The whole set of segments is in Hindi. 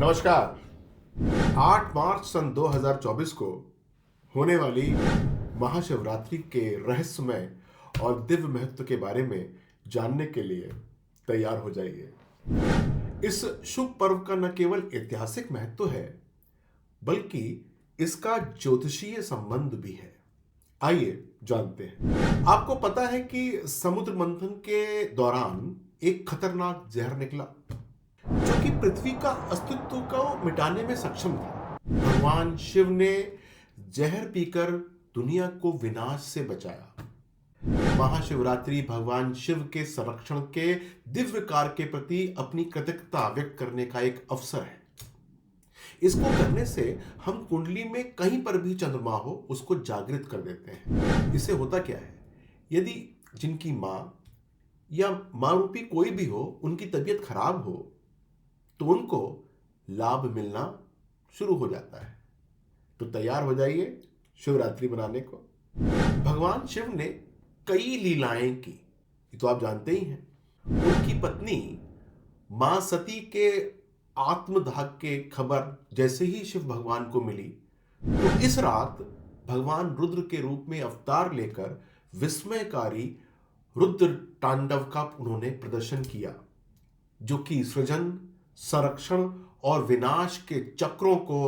नमस्कार। 8 मार्च सन 2024 को होने वाली महाशिवरात्रि के रहस्यमय और दिव्य महत्व के बारे में जानने के लिए तैयार हो जाइए। इस शुभ पर्व का न केवल ऐतिहासिक महत्व है, बल्कि इसका ज्योतिषीय संबंध भी है। आइए जानते हैं। आपको पता है कि समुद्र मंथन के दौरान एक खतरनाक जहर निकला, जो कि पृथ्वी का अस्तित्व को मिटाने में सक्षम था। भगवान शिव ने जहर पीकर दुनिया को विनाश से बचाया। महाशिवरात्रि भगवान शिव के संरक्षण के दिव्य कार्य के प्रति अपनी कृतज्ञता व्यक्त करने का एक अवसर है। इसको करने से हम कुंडली में कहीं पर भी चंद्रमा हो, उसको जागृत कर देते हैं। इससे होता क्या है, यदि जिनकी मां या मां रूपी कोई भी हो, उनकी तबीयत खराब हो, तो उनको लाभ मिलना शुरू हो जाता है। तो तैयार हो जाइए शिवरात्रि मनाने को। भगवान शिव ने कई लीलाएं की, ये तो आप जानते ही हैं। उनकी पत्नी मां सती के आत्मदाह के खबर जैसे ही शिव भगवान को मिली, तो इस रात भगवान रुद्र के रूप में अवतार लेकर विस्मयकारी रुद्र तांडव का उन्होंने प्रदर्शन किया, जो कि सृजन, संरक्षण और विनाश के चक्रों को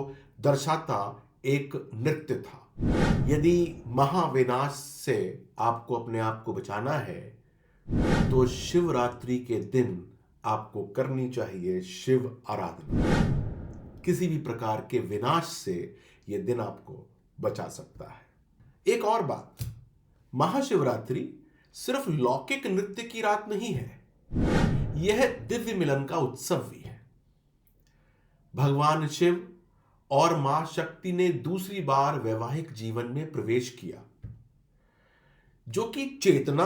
दर्शाता एक नृत्य था। यदि महाविनाश से आपको अपने आप को बचाना है, तो शिवरात्रि के दिन आपको करनी चाहिए शिव आराधना। किसी भी प्रकार के विनाश से यह दिन आपको बचा सकता है। एक और बात, महाशिवरात्रि सिर्फ लौकिक नृत्य की रात नहीं है, यह दिव्य मिलन का उत्सव भी है। भगवान शिव और मां शक्ति ने दूसरी बार वैवाहिक जीवन में प्रवेश किया, जो कि चेतना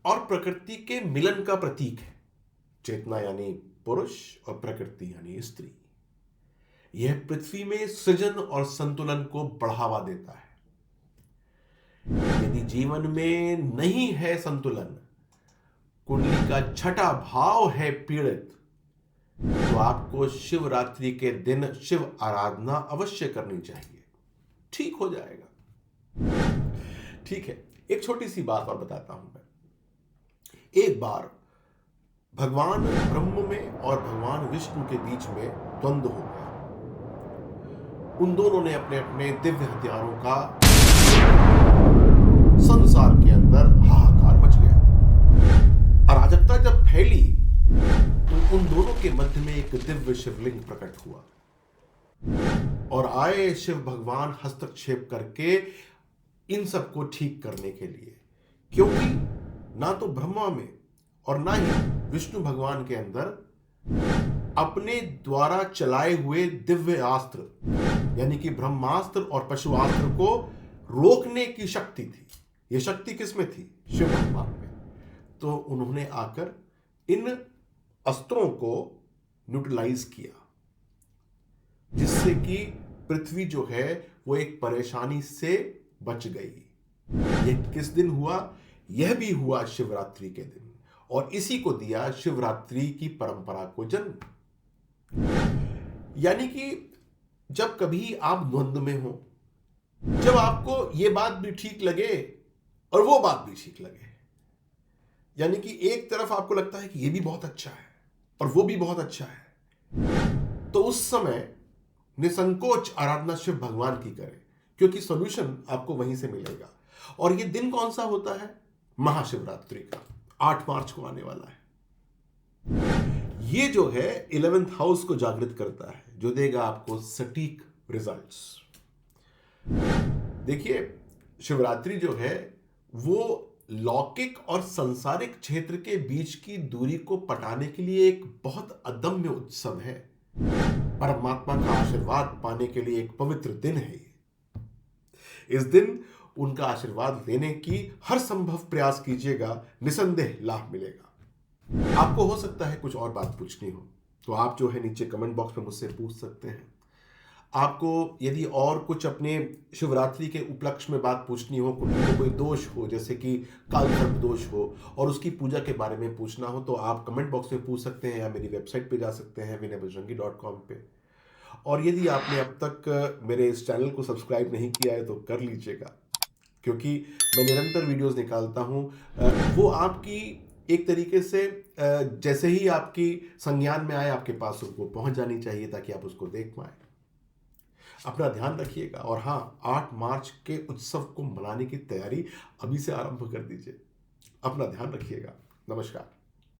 और प्रकृति के मिलन का प्रतीक है। चेतना यानी पुरुष और प्रकृति यानी स्त्री। यह पृथ्वी में सृजन और संतुलन को बढ़ावा देता है। यदि जीवन में नहीं है संतुलन, कुंडली का छठा भाव है पीड़ित, तो आपको शिवरात्रि के दिन शिव आराधना अवश्य करनी चाहिए। ठीक हो जाएगा। ठीक है, एक छोटी सी बात और बताता हूं मैं। एक बार भगवान ब्रह्म में और भगवान विष्णु के बीच में द्वंद्व हो गया। उन दोनों ने अपने अपने दिव्य हथियारों का संसार के अंदर हाहाकार मच गया। अराजकता जब फैली, तो उन दोनों के मध्य में एक दिव्य शिवलिंग प्रकट हुआ और आए शिव भगवान हस्तक्षेप करके इन सबको ठीक करने के लिए। क्योंकि ना तो ब्रह्मा में और ना ही विष्णु भगवान के अंदर अपने द्वारा चलाए हुए दिव्य अस्त्र यानी कि ब्रह्मास्त्र और पशुआस्त्र को रोकने की शक्ति थी। यह शक्ति किसमें थी? शिव भगवान में। तो उन्होंने आकर इन अस्त्रों को न्यूट्रलाइज किया, जिससे कि पृथ्वी जो है वो एक परेशानी से बच गई। यह किस दिन हुआ? यह भी हुआ शिवरात्रि के दिन, और इसी को दिया शिवरात्रि की परंपरा को जन्म। यानी कि जब कभी आप द्वंद्व में हो, जब आपको यह बात भी ठीक लगे और वो बात भी ठीक लगे, यानी कि एक तरफ आपको लगता है कि यह भी बहुत अच्छा है और वो भी बहुत अच्छा है, तो उस समय निसंकोच आराधना शिव भगवान की करें, क्योंकि सॉल्यूशन आपको वहीं से मिलेगा। और ये दिन कौन सा होता है? महाशिवरात्रि का 8 मार्च को आने वाला है। ये जो है 11th हाउस को जागृत करता है, जो देगा आपको सटीक रिजल्ट्स। देखिए, शिवरात्रि जो है वो लौकिक और सांसारिक क्षेत्र के बीच की दूरी को पटाने के लिए एक बहुत अदम्य उत्सव है। परमात्मा का आशीर्वाद पाने के लिए एक पवित्र दिन है ये। इस दिन उनका आशीर्वाद लेने की हर संभव प्रयास कीजिएगा, निसंदेह लाभ मिलेगा। आपको हो सकता है कुछ और बात पूछनी हो, तो आप जो है नीचे कमेंट बॉक्स में मुझसे पूछ सकते हैं। आपको यदि और कुछ अपने शिवरात्रि के उपलक्ष्य में बात पूछनी हो, कुंडली में कोई दोष हो, जैसे कि कालसर्प दोष हो, और उसकी पूजा के बारे में पूछना हो, तो आप कमेंट बॉक्स में पूछ सकते हैं या मेरी वेबसाइट पे जा सकते हैं vinayabajrangi.com पे। और यदि आपने अब तक मेरे इस चैनल को सब्सक्राइब नहीं किया है तो कर लीजिएगा, क्योंकि मैं निरंतर वीडियोस निकालता हूं। वो आपकी एक तरीके से जैसे ही आपकी संज्ञान में आए आपके पास वो पहुंच जानी चाहिए ताकि आप उसको देख पाए। अपना ध्यान रखिएगा और हाँ, 8 मार्च के उत्सव को मनाने की तैयारी अभी से आरंभ कर दीजिए। अपना ध्यान रखिएगा। नमस्कार।